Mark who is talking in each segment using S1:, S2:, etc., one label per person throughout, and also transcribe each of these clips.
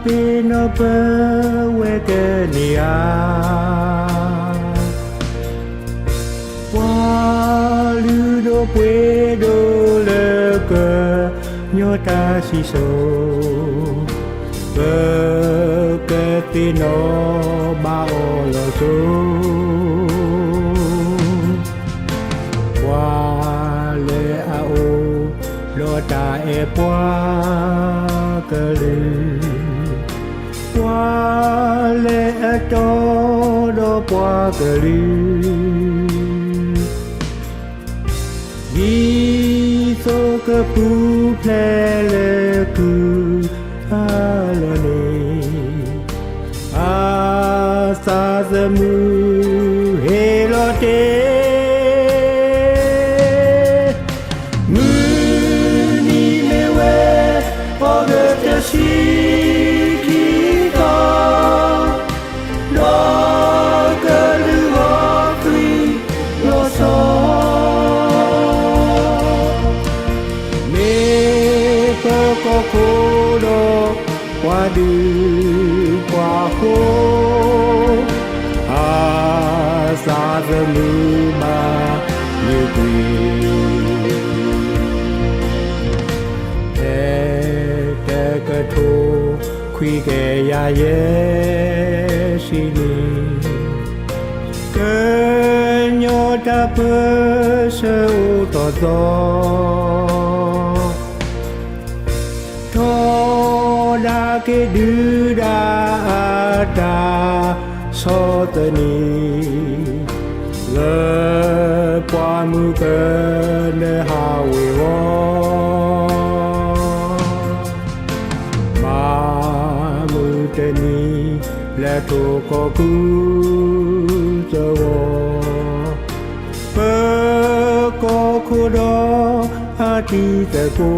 S1: pino pe que nia qua ludo puedo le que nyota siso que tino ba lo so qua le ao lo ta e qua que le qua le to do qua que le vi so que pu ple le ku a le ne a sa ze mu he lo te mu ni me we o ge te shi ki ka lo ke lu o pri lo so có khô đó qua đi qua khô xa giờ mưa mà như quỳ thế cái thô khi cái ya ye xí ni cái nhỏ ta bơ sơ to to da ke du da da so te ni le qua mu ke ne ha we wo ma mu te ni le to ko ku zo wo pe ko ku do a ti te ko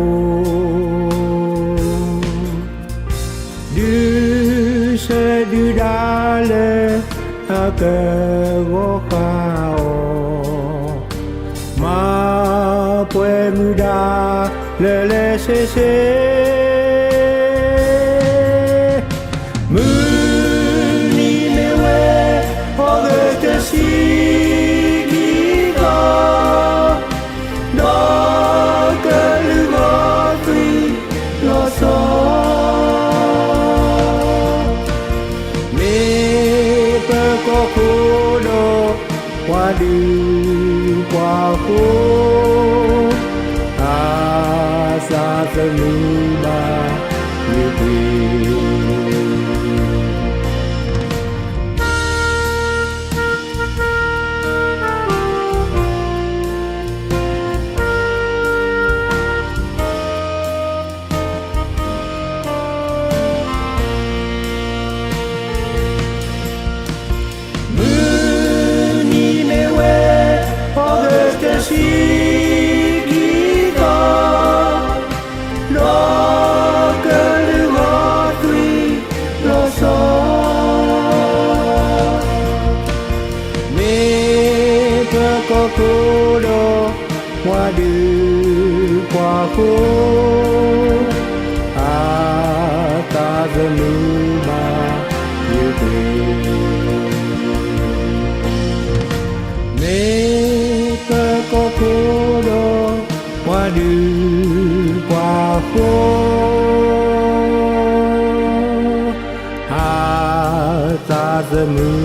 S1: du se du dale a ke go kao ma pue muda le se mu ni me we o ge te si ki ga do ke lu go tri lo so có khô đó qua đi qua khô xa giờ mưa ba như quỳ có khô đó qua đi qua khô ta giờ mưa mà như quỳ nếu có khô đó qua đi qua khô ta giờ mưa